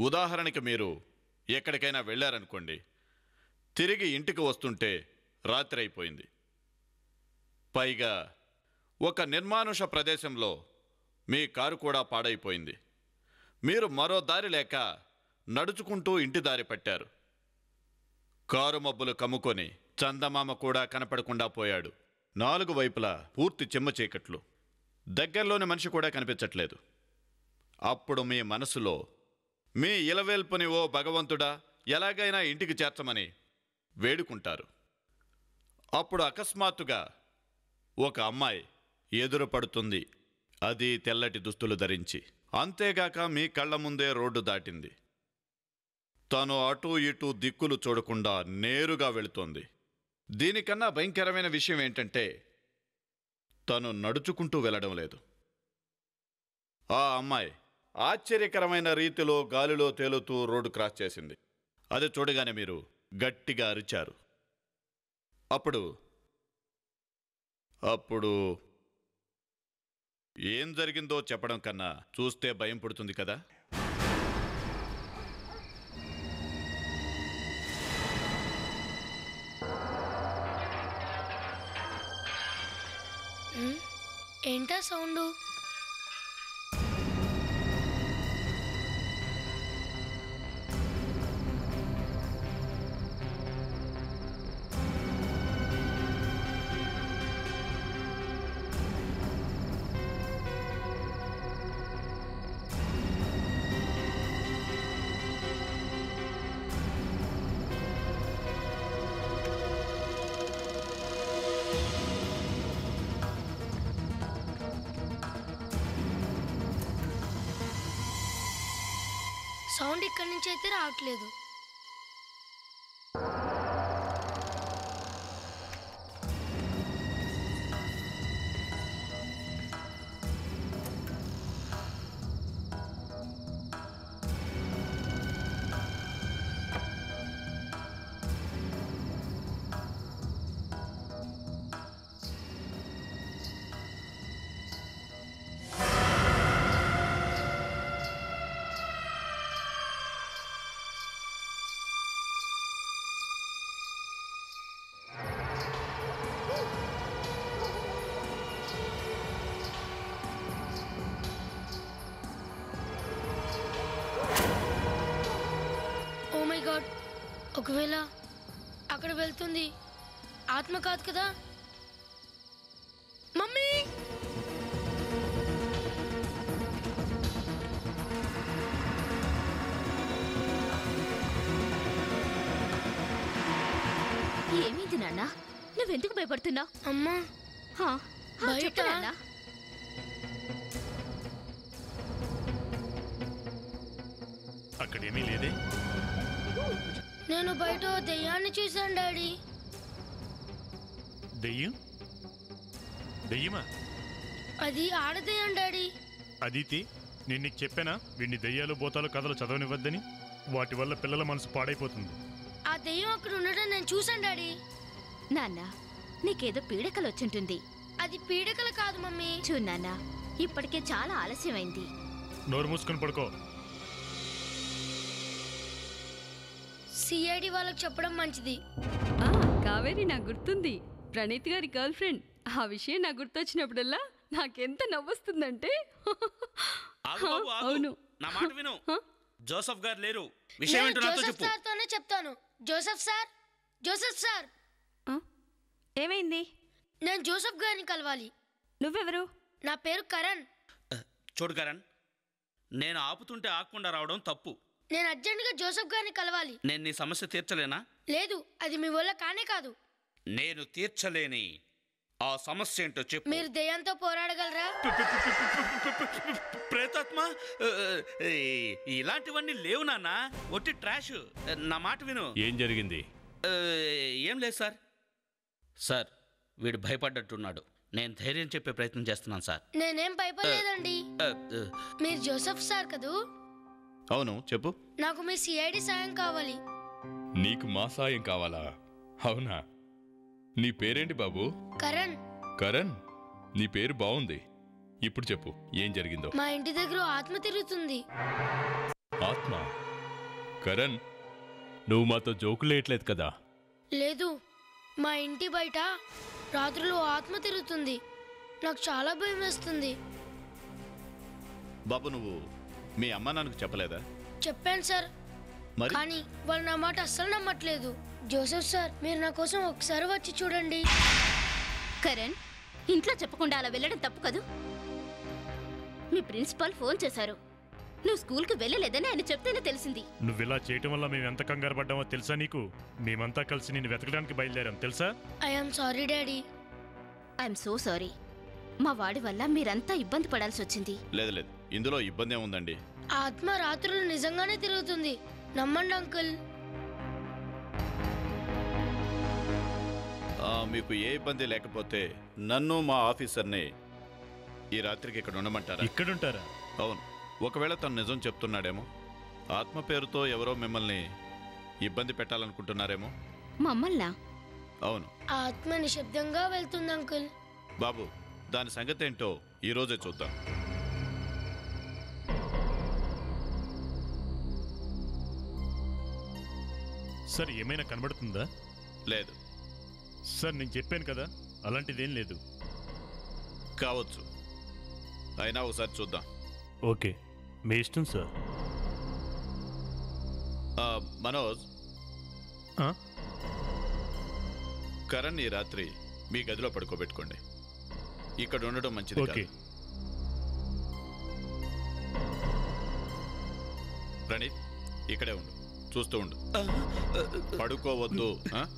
ఉదాహరణకి మీరు ఎక్కడికైనా వెళ్ళారనుకోండి, తిరిగి ఇంటికి వస్తుంటే రాత్రి అయిపోయింది. పైగా ఒక నిర్మానుష ప్రదేశంలో మీ కారు కూడా పాడైపోయింది. మీరు మరో దారి లేక నడుచుకుంటూ ఇంటి దారి పట్టారు. కారు మబ్బులు కమ్ముకొని చందమామ కూడా కనపడకుండా పోయాడు. 4 వైపులా పూర్తి చిమ్మ చీకట్లు, దగ్గరలోని మనిషి కూడా కనిపించట్లేదు. అప్పుడు మీ మనసులో మీ ఇలవేల్పుని ఓ భగవంతుడా ఎలాగైనా ఇంటికి చేర్చమని వేడుకుంటారు. అప్పుడు అకస్మాత్తుగా ఒక అమ్మాయి ఎదురు పడుతుంది. అది తెల్లటి దుస్తులు ధరించి. అంతేగాక మీ కళ్ళ ముందే రోడ్డు దాటింది. తను అటూ ఇటూ దిక్కులు చూడకుండా నేరుగా వెళుతోంది. దీనికన్నా భయంకరమైన విషయం ఏంటంటే తను నడుచుకుంటూ వెళ్ళడం లేదు. ఆ అమ్మాయి ఆశ్చర్యకరమైన రీతిలో గాలిలో తేలుతూ రోడ్డు క్రాస్ చేసింది. అది చూడగానే మీరు గట్టిగా అరిచారు. అప్పుడు ఏం జరిగిందో చెప్పడం కన్నా చూస్తే భయం పుడుతుంది కదా. ఏంటా సౌండ్? సౌండ్ ఇక్కడి నుంచి అయితే రావట్లేదు. ఒకవేళ అక్కడ వెళ్తుంది ఆత్మ కాదు కదా? మమ్మీ, ఏమైంది నాన్న? నువ్వెందుకు భయపడుతున్నావు? అమ్మా చెప్పు నాన్న. అక్కడేమీ లేదే. నేను బయట దెయ్యాన్ని చూశాను డాడీ. దెయ్యమా? అది ఆడదెయ్యం డాడీ. అదితి, నేను నీకు చెప్పానా వీడిని దెయ్యాలు భూతాలు కథలు చదవనివ్వద్దని? వాటి వల్ల పిల్లల మనసు పాడైపోతుంది. ఆ దెయ్యం అక్కడ ఉండడం నేను చూశాను డాడీ. నాన్న, నీకేదో పీడకలు వచ్చుంటుంది. అది పీడకలు కాదు మమ్మీ. చూ నాన్న, ఇప్పటికే చాలా ఆలస్యమైంది. నోరు మూసుకొని పడుకో. సిఐడి వాళ్ళకి చెప్పడం మంచిది. కావేరి నాకు గుర్తుంది, ప్రణీత్ గారి గర్ల్ ఫ్రెండ్. ఆ విషయం నాకు గుర్తొచ్చినప్పుడల్లా నాకెంత నవ్వొస్తుందంటే. అవును, నా మాట విను. జోసెఫ్ గారు లేరు. విషయం ఏంటో నాతో చెప్పు. జోసెఫ్ సార్తోనే చెప్తాను. Joseph sir, Joseph sir. ఏమైంది? నేను జోసెఫ్ గారిని కలవాలి. నువ్వెవరు? నా పేరు కరణ్. చూడు కరణ్, నేను ఆపుతుంటే ఆకుండా రావడం తప్పు. నేను అర్జెంటుగా జోసెఫ్ గారిని కలవాలి. నేను నీ సమస్య తీర్చలేనా? లేదు, అది మీ వల్ల కానే కాదు. నేను తీర్చలేని ఆ సమస్య ఏంటో చెప్పు. మీరు దెయ్యంతో పోరాడగలరా? ప్రేతాత్మ ఇలాంటివన్నీ లేవు నాన్న, ఒట్టి ట్రాష్. నా మాట విను. ఏం జరిగింది? ఏం లేదు సార్. సార్, వీడు భయపడ్డట్టున్నాడు. నేను ధైర్యం చెప్పే ప్రయత్నం చేస్తున్నాను సార్. నేనేం భయపడలేదండి. మీరు జోసెఫ్ సార్ కదూ? అవును, చెప్పు. నాకు మీ సిఐడి సాయం కావాలి. నీకు మా సాయం కావాలా? అవునా? నీ పేరేంటి బాబు? కరణ్. కరణ్, నీ పేరు బాగుంది. ఇప్పుడు చెప్పు, ఏం జరిగిందో. మా ఇంటి దగ్గర ఆత్మ తిరుగుతుంది. ఆత్మ? కరణ్, నువ్వు మాతో జోకులేయట్లేదు కదా? లేదు, మా ఇంటి బయట రాత్రులు ఆత్మ తిరుగుతుంది. నాకు చాలా భయం వేస్తుంది. బాబు, నువ్వు మీ అమ్మ నాన్నకు చెప్పలేదా? చెప్పాను సార్, మరి కానీ వాళ్ళు నా మాట అస్సలు నమ్మట్లేదు. జోసెఫ్ సార్, మీరు నా కోసం ఒకసారి వచ్చి చూడండి. కరణ్, ఇంట్లో చెప్పకుండా అలా వెళ్ళడం తప్పు కదూ. మీ ప్రిన్సిపాల్ ఫోన్ చేశారు. నువ్వు స్కూల్కి వెళ్ళలేదని ఆయన చెప్తేనే తెలిసింది. నువ్విలా చేయటం వల్ల మేము ఎంత కంగారు పడ్డామో తెలుసా నీకు? మేమంతా కలిసి నిన్ను వెతకడానికి బయలుదేరాం తెలుసా? I'm sorry daddy. I'm so sorry. మా వాడి వల్ల మీరంతా ఇబ్బంది పడాల్సి వచ్చింది. లేదు లేదు, ఇందులో ఇబ్బంది ఏముందండి. ఆ ఆత్మ రాత్రులు నిజంగానే తిరుగుతుంది. నమ్మండి అంకుల్. మీకు ఏ ఇబ్బంది లేకపోతే నన్ను మా ఆఫీసర్ని ఈ రాత్రికి ఇక్కడ ఉండమంటారా? ఇక్కడుంటారా? అవును. ఒకవేళ తను నిజం చెప్తున్నాడేమో. ఆత్మ పేరుతో ఎవరో మిమ్మల్ని ఇబ్బంది పెట్టాలనుకుంటున్నారేమో. మమ్మల్నా? అవును. ఆ ఆత్మ నిశ్శబ్దంగా వెళ్తుంది అంకుల్. బాబు, దాని సంగతి ఏంటో ఈరోజే చూద్దాం. సార్, ఏమైనా కనబడుతుందా? లేదు సార్, నేను చెప్పాను కదా, అలాంటిదేం లేదు. కావచ్చు, అయినా ఒకసారి చూద్దాం. ఓకే, మీ ఇష్టం సార్. మనోజ్, ఆ? కరణ్ ఈ రాత్రి మీ గదిలో పడుకోబెట్టుకోండి. ఇక్కడ ఉండడం మంచిది ఓకే. కాదు. ప్రణీత్, ఇక్కడే ఉండు, చూస్తూ ఉండు, పడుకోవద్దు.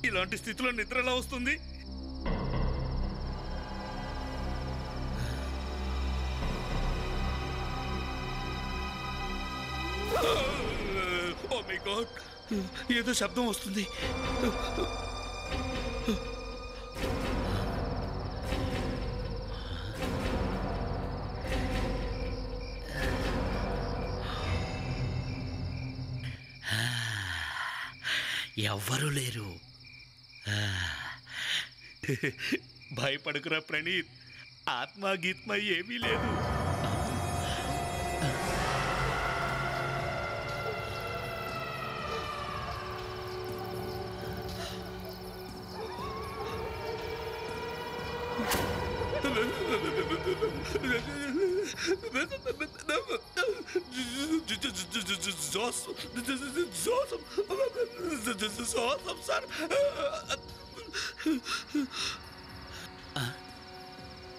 ఇలాంటి స్థితిలో నిద్ర ఎలా వస్తుంది? ఓ మై గాడ్, ఏదో శబ్దం వస్తుంది. ఎవ్వరూ లేరు. భయపడకురా ప్రణీత్, ఆత్మ గీత్మ ఏమీ లేదు.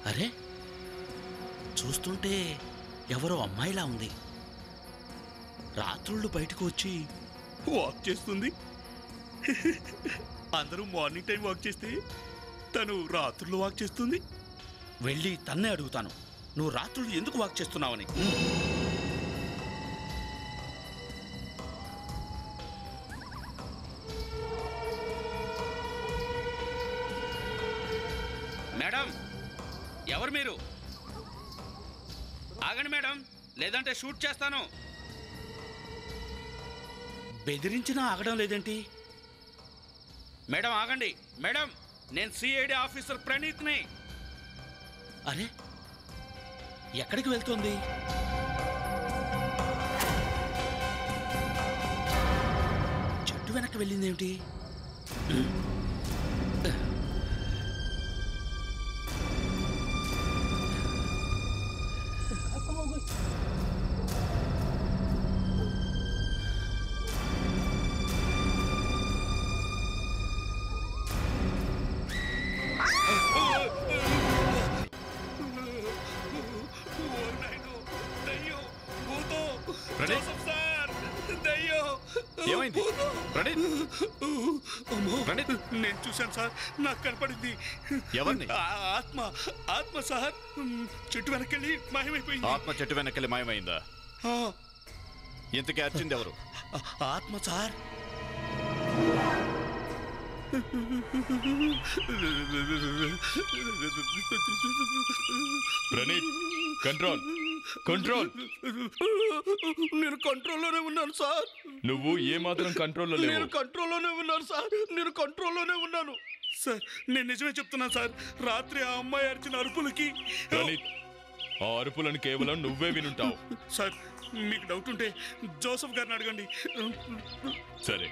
అరే, చూస్తుంటే ఎవరో అమ్మాయిలా ఉంది. రాత్రుళ్ళు బయటకు వచ్చి వాక్ చేస్తుంది. అందరూ మార్నింగ్ టైం వాక్ చేస్తే తను రాత్రులు వాక్ చేస్తుంది. వెళ్ళి తన్నే అడుగుతాను, నువ్వు రాత్రులు ఎందుకు వాక్ చేస్తున్నావని. మేడం, ఎవరు మీరు? ఆగండి మేడం, లేదంటే షూట్ చేస్తాను. బెదిరించినా ఆగడం లేదేంటి? మేడం ఆగండి. మేడం, నేను సిఐడి ఆఫీసర్ ప్రణీత్ని. అరే, ఎక్కడికి వెళ్తుంది? చెట్టు వెనక్కి వెళ్ళిందేమిటి? ఏమైంది ప్రణీత్? నేను చూశాను సార్, నాకు కనపడింది. ఎవరిని? ఆత్మ సార్, చెట్టు వెనకెళ్ళి మాయమైపోయింది. ఆత్మ చెట్టు వెనకెళ్ళి మాయమైందా? ఇంతకీ అర్చింది ఎవరు? ఆత్మ సార్. Praneeth, control control. నేను కంట్రోల్లోనే ఉన్నాను సార్. నువ్వు ఏమాత్రం కంట్రోల్లో లేవు. నేను కంట్రోల్లోనే ఉన్నాను సార్. నేను కంట్రోల్లోనే ఉన్నాను సార్. నేను నిజమే చెప్తున్నాను సార్. రాత్రి ఆ అమ్మాయి అరిచిన అరుపులకి ప్రణీత్, ఆ అరుపులను కేవలం నువ్వే వినుంటావు. సార్, మీకు డౌట్ ఉంటే జోసఫ్ గారిని అడగండి. సరే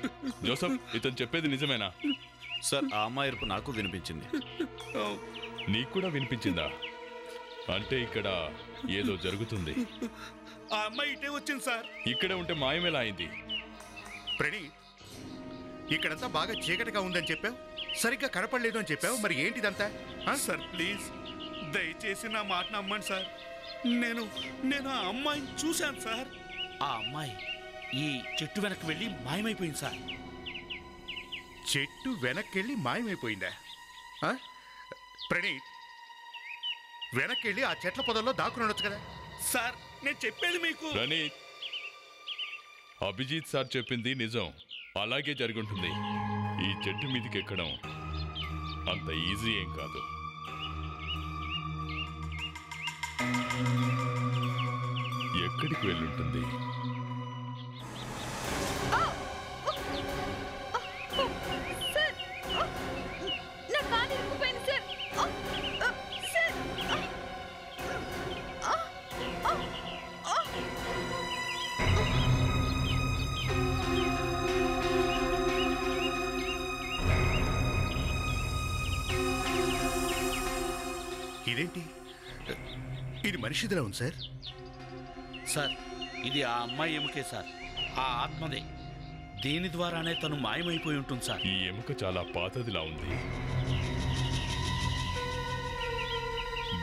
జోసఫ్, ఇతను చెప్పేది నిజమేనా? సార్ ఆ అమ్మాయి అరుపు నాకు వినిపించింది. నీకు కూడా వినిపించిందా? అంటే ఇక్కడ ఏదో జరుగుతుంది. ఆ అమ్మాయి ఇటే వచ్చింది సార్. ఇక్కడే ఉంటే మాయమేలా అయింది? ప్రణీత్, ఇక్కడంతా బాగా చీకటిగా ఉందని చెప్పావు, సరిగ్గా కనపడలేదు అని చెప్పావు. మరి ఏంటిదంతా? సార్ ప్లీజ్ దయచేసి నా మాట నమ్మండి సార్. నేను ఆ అమ్మాయిని చూశాను సార్. ఆ అమ్మాయి ఈ చెట్టు వెనక్కి వెళ్ళి మాయమైపోయింది సార్. చెట్టు వెనక్కెళ్ళి మాయమైపోయిందా? ప్రణీత్, వెనక్కెళ్ళి ఆ చెట్ల పొదల్లో దాక్కునొచ్చు కదా. సార్ నేను చెప్పేది మీకు. ప్రణీత్, అభిజిత్ సార్ చెప్పింది నిజం. అలాగే జరుగుంటుంది. ఈ చెట్టు మీదకి ఎక్కడం అంత ఈజీ ఏం కాదు. ఎక్కడికి వెళ్ళుంటుంది? ఇదేంటి, ఇది మనిషిదిలా ఉంది సార్. సార్ ఇది ఆ అమ్మాయి ఎముకే సార్. ఆ ఆత్మదే. దీని ద్వారానే తను మాయమైపోయి ఉంటుంది సార్. ఈ ఎముక చాలా పాతదిలా ఉంది.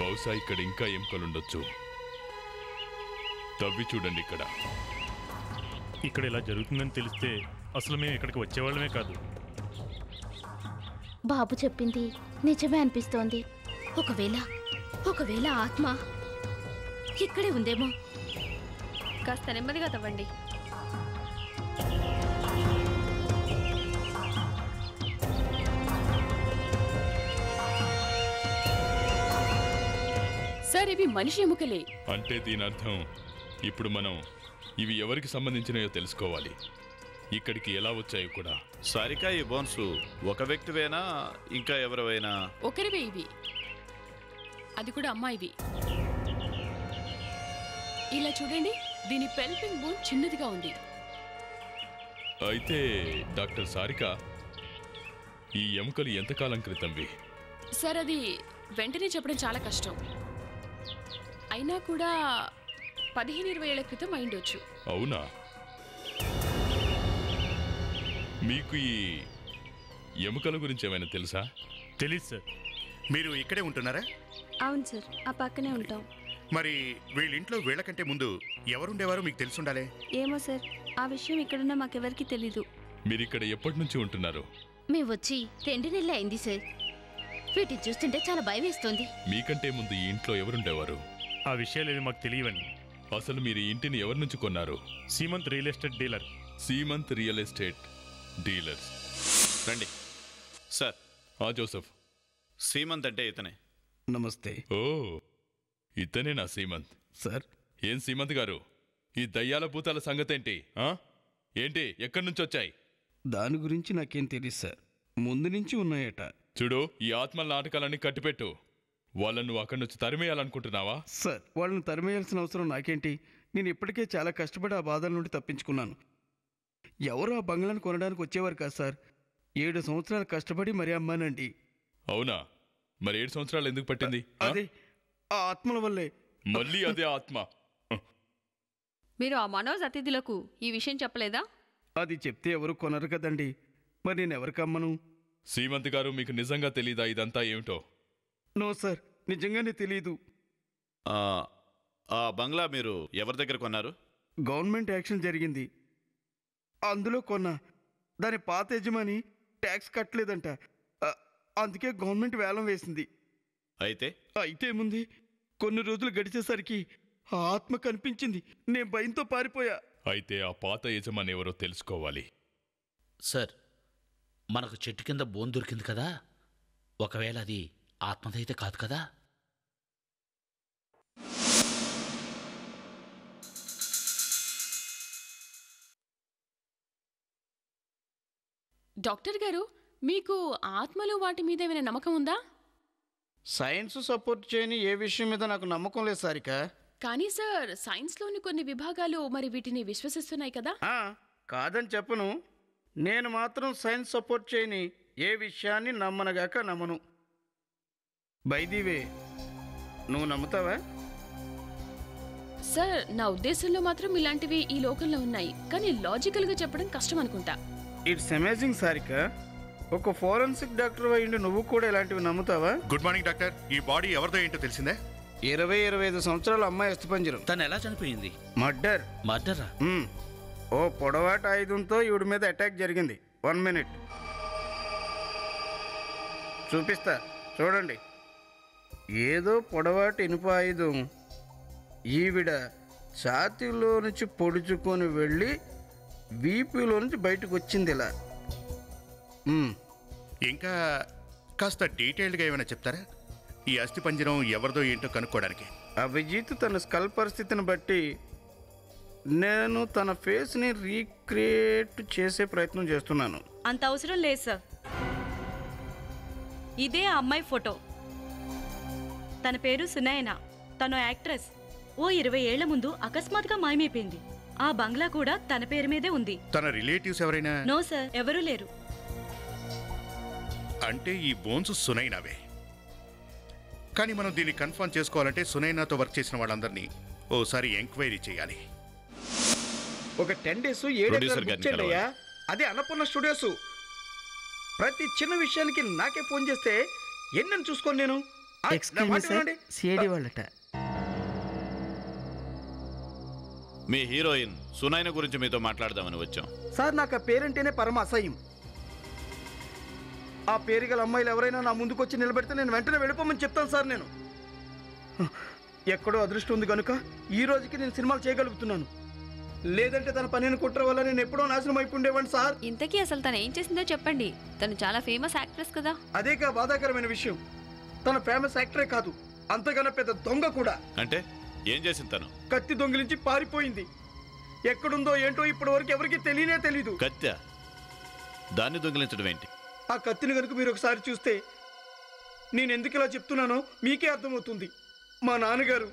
బహుశా ఇక్కడ ఇంకా ఎముకలుండొచ్చు. తవ్వి చూడండి. ఇక్కడ ఇలా జరుగుతుందని తెలిస్తే అసలు మేము ఇక్కడికి వచ్చేవాళ్ళమే కాదు. బాబు చెప్పింది నిజమే అనిపిస్తోంది. ఒకవేళ ఆత్మ ఇక్కడే ఉందేమో. కాస్త నెమ్మదిగా తవ్వండి. సార్ ఇవి మనిషి ఎముకలే. అంటే దీని అర్థం ఇప్పుడు మనం ఇవి ఎవరికి సంబంధించినయో తెలుసుకోవాలి. ఇక్కడికి ఎలా వచ్చాయో కూడా. సారిక, ఈ బోన్స్ ఒక వ్యక్తివేనా ఇంకా ఎవరివైనా? ఒకరివే ఇవి, అది కూడా అమ్మాయివి. ఇలా చూడండి, దీని పెల్పింగ్ బోన్ చిన్నదిగా ఉంది. అయితే డాక్టర్ సారిక, ఈ ఎముకలు ఎంతకాలం క్రితంవి? సార్ అది వెంటనే చెప్పడం చాలా కష్టం. అయినా కూడా 15-20 ఏళ్ల క్రితం అయిండొచ్చు. అవునా? మీకు ఈ ఎముకల గురించి ఏమైనా తెలుసా? తెలీదు సార్. మీరు ఇక్కడే ఉంటున్నారా? అవును సార్, ఆ పక్కనే ఉంటాం. మరి వీళ్ళింట్లో వీళ్ళకంటే ముందు ఎవరుండేవారో మీకు తెలుసుండాలే. ఏమో సార్, ఆ విషయం ఇక్కడున్న మాకెవరికి తెలీదు. మీరిక్కడ ఎప్పటి నుంచి ఉంటున్నారు? మేము వచ్చి 2 నెలలు అయింది సార్. వీటిని చూస్తుంటే చాలా భయం వేస్తోంది. మీకంటే ముందు ఈ ఇంట్లో ఎవరుండేవారు? ఆ విషయాలు మాకు తెలియవండి. అసలు మీరు ఈ ఇంటిని ఎవరి నుంచి కొన్నారు? Seemanth real estate dealer. Seemanth real estate dealers. రండి సార్. జోసఫ్, సీమంత్ అంటే ఇతనే. నమస్తే. ఓ, ఇతనే నా సీమంత్ సార్. ఏం సీమంత్ గారు, ఈ దయ్యాల భూతాల సంగతేంటి? ఏంటి, ఎక్కడి నుంచి వచ్చాయి? దాని గురించి నాకేం తెలియదు సార్. ముందు నుంచి ఉన్నాయట. చూడు, ఈ ఆత్మల నాటకాలన్నీ కట్టిపెట్టు. వాళ్ళను అక్కడి నుంచి తరిమేయాలనుకుంటున్నావా? సార్, వాళ్ళని తరిమేయాల్సిన అవసరం నాకేంటి? నేను ఇప్పటికే చాలా కష్టపడి ఆ బాధల నుండి తప్పించుకున్నాను. ఎవరు ఆ బంగ్లాను కొనడానికి వచ్చేవారు కాదు సార్. 7 సంవత్సరాలు కష్టపడి మరీ అమ్మానండి. అవునా? మరి 7 సంవత్సరాలు ఎందుకు పట్టింది? అదే ఆ ఆత్మల వల్లే. మళ్ళీ అదే ఆత్మ. మీరు ఆ మనోజ్ అతిథులకు ఈ విషయం చెప్పలేదా? అది చెప్తే ఎవరు కొనరు కదండి. మరి నేను ఎవరికి అమ్మను? సీమంత్ గారు, మీకు నిజంగా తెలీదా ఇదంతా ఏమిటో? నో సార్, నిజంగానే తెలీదు. ఆ బంగ్లా మీరు ఎవరి దగ్గర కొన్నారు? గవర్నమెంట్ యాక్షన్ జరిగింది, అందులో కొన్నా. దాని పాత యజమాని ట్యాక్స్ కట్టలేదంట. అందుకే గవర్నమెంట్ వేలం వేసింది. అయితే ఏముంది, కొన్ని రోజులు గడిచేసరికి ఆ ఆత్మ కనిపించింది. నేను భయంతో పారిపోయా. అయితే ఆ పాత యజమాని ఎవరో తెలుసుకోవాలి. సార్, మనకు చెట్టు కింద బోన్ దొరికింది కదా, ఒకవేళ అది ఆత్మదైతే కాదు కదా? డాక్టర్ గారు, మీకు ఆత్మలు వాటి మీద ఏమైనా నమ్మకం ఉందా? సైన్స్ సపోర్ట్ చేయని ఏ విషయం మీద నాకు నమ్మకం లేదు సారిక. కానీ సార్ సైన్స్లోని కొన్ని విభాగాలు మరి వీటిని విశ్వసిస్తున్నాయి కదా. కాదని చెప్పను, నేను మాత్రం సైన్స్ సపోర్ట్ చేయని ఏ విషయాన్ని నమ్మనగాక నమ్మను. బైదీవే, నువ్వు నమ్ముతావా? సార్ నా ఉద్దేశంలో మాత్రం ఇలాంటివి ఈ లోకంలో ఉన్నాయి, కానీ లాజికల్గా చెప్పడం కష్టం అనుకుంటా. It's amazing Sarika. ఒక ఫోరెన్సిక్ డాక్టర్ అయ్యిండి నువ్వు కూడా ఇలాంటివి నమ్ముతావా? Good morning doctor. ఈ బాడీ ఎవరిదో ఏంటో తెలిసిందే? 20-25 సంవత్సరాల అమ్మాయి అస్థిపంజరం. తను ఎలా చనిపోయింది? మర్డర్. మర్డరా? ఓ పొడవాటి ఆయుధంతో ఈవిడి మీద అటాక్ జరిగింది. 1 మినిట్ చూపిస్తా చూడండి. ఏదో పొడవాటి ఇనుప ఆయుధం ఈవిడ ఛాతీలో నుంచి పొడుచుకొని వెళ్ళి వీపులో నుంచి బయటకు వచ్చింది ఇలా. ఇంకా కాస్త డీటెయిల్డ్గా ఏమైనా చెప్తారా? ఈ అస్థిపంజరం ఎవరిదో ఏంటో కనుక్కోవడానికి. అభిజిత్ తన స్కల్ పరిస్థితిని బట్టి నేను తన ఫేస్ని రీక్రియేట్ చేసే ప్రయత్నం చేస్తున్నాను. అంత అవసరం లేదు సార్. ఇదే ఆ అమ్మాయి ఫోటో. తన పేరు సునయన. తను యాక్ట్రెస్. ఓ 20 ఏళ్ల ముందు అకస్మాత్తుగా మాయమైపోయింది. ఆ బంగ్లా కూడా తన పేరు మీదే ఉంది. తన రిలేటివ్స్ ఎవరైనా? నో సార్, ఎవరూ లేరు. అంటే ఈ బోన్స్ సునైనావే. కానీ మనం దీన్ని కన్ఫర్మ్ చేసుకోవాలంటే సునైనాతో వర్క్ చేసిన వాళ్ళందరినీ ఓసారి ఎంక్వైరీ చేయాలి. ఒక 10 days 7 ఎకరాలు ఇచ్చేయ్యా. అదే అన్నపూర్ణ స్టూడియోస్. ప్రతి చిన్న విషయానికి నాకే ఫోన్ చేస్తే ఎన్నని చూసుకోండి నేను. సిఐడి వాళ్ళట. మీ హీరోయిన్ సునైన గురించి మీతో మాట్లాడదామని వచ్చాం సార్. నాకు ఆ పేరంటేనే పరమ అసహ్యం. ఆ పేరు గల అమ్మాయిలు ఎవరైనా నా ముందుకు వచ్చి నిలబెడితే నేను వెంటనే వెళ్ళిపోమని చెప్తాను సార్. నేను ఎక్కడో అదృష్టం ఉంది కనుక ఈ రోజుకి నేను సినిమాలు చేయగలుగుతున్నాను. లేదంటే తన పనిని కుట్ర వల్ల నేను ఎప్పుడో నాశనం అయిపోండేవాడిని సార్. ఇంతకీ అసలు తను ఏం చేసిందో చెప్పండి. తను చాలా ఫేమస్ యాక్ట్రెస్ కదా. అదేగా బాధాకరమైన విషయం. తన ఫేమస్ యాక్టరే కాదు, అంతకన్నా పెద్ద దొంగ కూడా. అంటే ఏం చేసింది తను? కత్తి దొంగిలించి పారిపోయింది. ఎక్కడుందో ఏంటో ఇప్పటి వరకు ఎవరికి తెలియనే తెలీదు. కత్తి? దాన్ని దొంగిలించడం ఏంటి? ఆ కత్తిని కనుక మీరు ఒకసారి చూస్తే నేను ఎందుకు ఇలా చెప్తున్నానో మీకే అర్థమవుతుంది. మా నాన్నగారు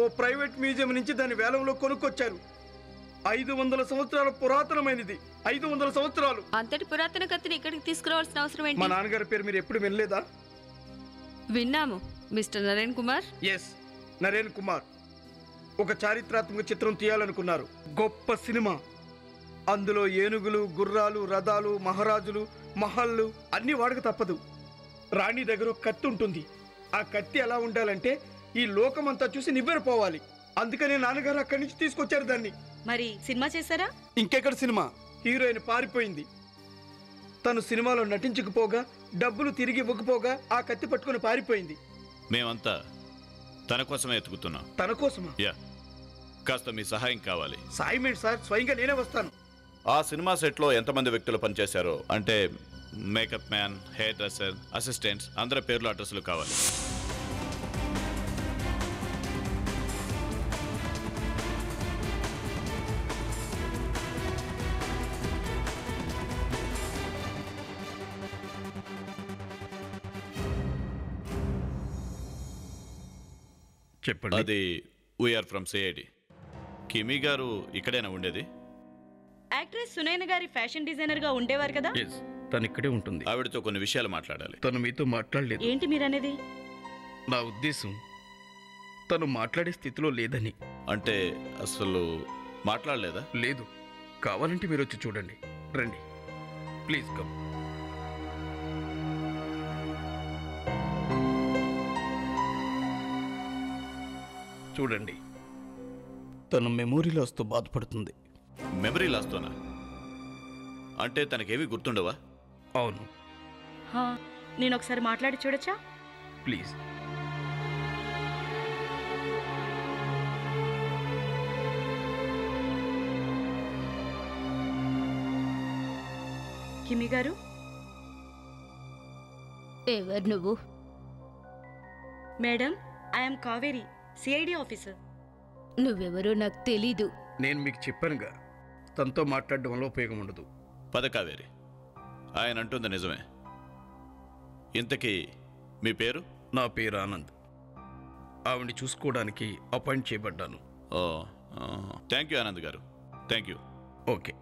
ఓ ప్రైవేట్ మ్యూజియం నుంచి దాని వేలంలో కొనుక్కొచ్చారు. 500 సంవత్సరాల పురాతనమైనది. 500 సంవత్సరాలు. అంతటి పురాతన కత్తిని ఇక్కడికి తీసుకురావాల్సిన అవసరం ఏంటి? మా నాన్నగారి పేరు మీరు ఎప్పుడు వినలేదా? విన్నాము, మిస్టర్ నరేన్ కుమార్. ఎస్, నరేన్ కుమార్. ఒక చారిత్రాత్మక చిత్రం తీయాలనుకున్నారు. గొప్ప సినిమా. అందులో ఏనుగులు, గుర్రాలు, రథాలు, మహారాజులు, మహల్లు అన్నీ వాడక తప్పదు. రాణి దగ్గర ఒక కత్తి ఉంటుంది. ఆ కత్తి ఎలా ఉండాలంటే ఈ లోకమంతా చూసి నివ్వెరపోవాలి. అందుకనే నాన్నగారు అక్కడి నుంచి తీసుకొచ్చారు దాన్ని. మరి సినిమా చేశారా? ఇంకెక్కడ సినిమా? హీరోయిన్ పారిపోయింది. తను సినిమాలో నటించకపోగా, డబ్బులు తిరిగి ఇవ్వకపోగా ఆ కత్తి పట్టుకుని పారిపోయింది. మేమంతా తన కోసమే ఎత్తుకుతున్నాం. తన కోసమా? యా, కాస్త మీ సహాయం కావాలి. సాయం ఏంటి సార్? స్వయంగా నేనే వస్తాను. ఆ సినిమా సెట్లో ఎంతమంది వ్యక్తులు పనిచేశారో, అంటే makeup man, hair dresser, assistants, అందరి పేర్లు, అడ్రస్లు కావాలి. చెప్పండి. అది వీఆర్ ఫ్రమ్ సిఐడి. కిమి గారు ఇక్కడేనా ఉండేది? యాక్ట్రెస్ సునైన గారి ఫ్యాషన్ డిజైనర్ గా ఉండేవారు కదా. తను ఇక్కడే ఉంటుంది. ఆవిడతో కొన్ని విషయాలు మాట్లాడాలి. తను మీతో మాట్లాడలేదు. ఏంటి మీరనేది? నా ఉద్దేశం తను మాట్లాడే స్థితిలో లేదని. అంటే అసలు మాట్లాడలేదా? లేదు. కావాలంటే మీరు వచ్చి చూడండి. రండి ప్లీజ్ కమ్. చూడండి, తను మెమొరీ లాస్తో బాధపడుతుంది. మెమరీ లాస్తోనా? అంటే తనకేమీ గుర్తుండవా? అవును. నేను ఒకసారి మాట్లాడి చూడొచ్చా? ప్లీజ్. కిమి గారు. ఎవరు నువ్వు? Madam, I'm Kaveri, CID officer. నువ్వెవరో నాకు తెలీదు. నేను మీకు చెప్పానుగా, తనతో మాట్లాడడం వల్ల ఉపయోగం ఉండదు. పద కావేరి, ఆయన అంటుంది నిజమే. ఇంతకీ మీ పేరు? నా పేరు ఆనంద్. ఆవిడ్ని చూసుకోవడానికి అపాయింట్ చేయబడ్డాను. ఓ థ్యాంక్ యూ ఆనంద్ గారు, థ్యాంక్ యూ. ఓకే.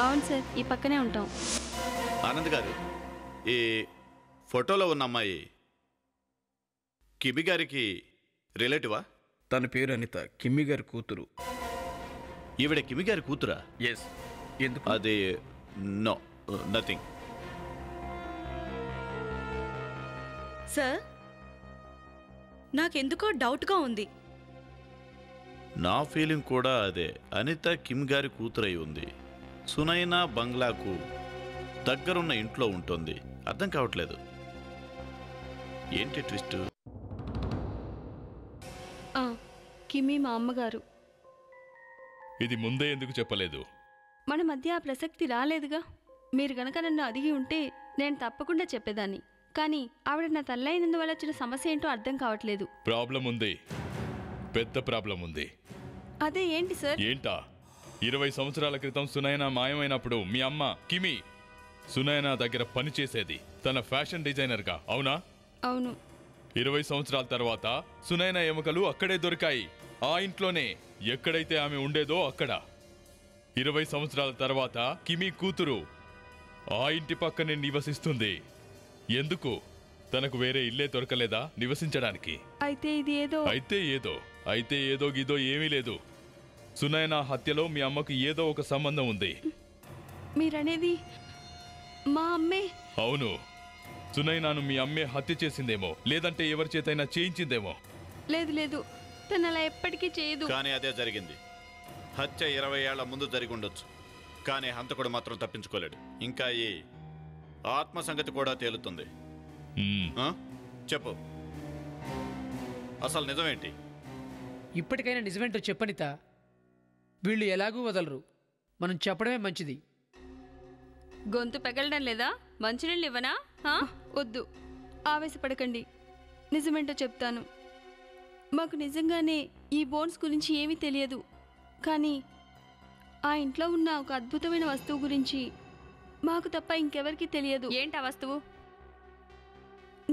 అవును సార్, ఈ పక్కనే ఉంటాం. ఆనంద్ గారు, ఈ ఫోటోలో ఉన్న అమ్మాయి కిబి గారికి రిలేటివా? తన పేరు అనిత, కిమ్మి గారి కూతురు. ఈవిడ కిమి గారి కూతురా? ఎస్. ఎందుకు? అది నో, నథింగ్. సార్, నాకెందుకో డౌట్గా ఉంది. నా ఫీలింగ్ కూడా అదే. అనిత కిమ్ గారి కూతురై ఉంది. సునైనా బంగ్లాకు దగ్గరున్న ఇంట్లో ఉంటుంది. అర్థం కావట్లేదు, ఏంటి ట్విస్ట్? కిమి మా అమ్మగారు. ఇది ముందే ఎందుకు చెప్పలేదు? మన మధ్య ఆ ప్రసక్తి రాలేదుగా. మీరు గనక నన్ను అడిగి ఉంటే నేను తప్పకుండా చెప్పేదాన్ని. కానీ ఆవిడ నా తల్లైనందువల్ల వచ్చిన సమస్య ఏంటో అర్థం కావట్లేదు. ప్రాబ్లం ఉంది, పెద్ద ప్రాబ్లం ఉంది. అదే ఏంటి సార్? ఏంటా? 20 సంవత్సరాల క్రితం సునైనా మాయమైనప్పుడు మీ అమ్మ కిమి సునైనా దగ్గర పనిచేసేది, తన ఫ్యాషన్ డిజైనర్గా, అవునా? అవును. 20 సంవత్సరాల తర్వాత సునైనా ఎముకలు అక్కడే దొరికాయి, ఆ ఇంట్లోనే, ఎక్కడైతే ఆమె ఉండేదో అక్కడ. 20 సంవత్సరాల తర్వాత కిమి కూతురు ఆ ఇంటి పక్కనే నివసిస్తుంది. ఎందుకు? తనకు వేరే ఇల్లే దొరకలేదా నివసించడానికి? అయితే ఇది ఏదో అయితే ఏదో గిదో ఏమీ లేదు. సునైనా హత్యలో మీ అమ్మకు ఏదో ఒక సంబంధం ఉంది. మీరనేది మా అమ్మే? అవును, సునైనాను మీ అమ్మే హత్య చేసిందేమో, లేదంటే ఎవరి చేతైనా చేయించిందేమో. లేదు, తను అలా ఎప్పటికీ చేయదు. కానీ అదే జరిగింది. హత్య 20 ఏళ్ల ముందు జరిగి ఉండొచ్చు, కానీ హంతకుడు మాత్రం తప్పించుకోలేడు. ఇంకా ఈ ఆత్మ సంగతి కూడా తేలుతుంది. చెప్పు, అసలు నిజమేంటి? ఇప్పటికైనా నిజమేంటో చెప్పనిత. వీళ్ళు ఎలాగూ వదలరు, మనం చెప్పడమే మంచిది. గొంతు పెగలడం లేదా? మంచినీళ్ళు ఇవ్వనా? వద్దు, ఆవేశపడకండి. నిజమేంటో చెప్తాను. మాకు నిజంగానే ఈ బోన్స్ గురించి ఏమీ తెలియదు. కానీ ఆ ఇంట్లో ఉన్న ఒక అద్భుతమైన వస్తువు గురించి మాకు తప్ప ఇంకెవరికీ తెలియదు. ఏంటి ఆ వస్తువు?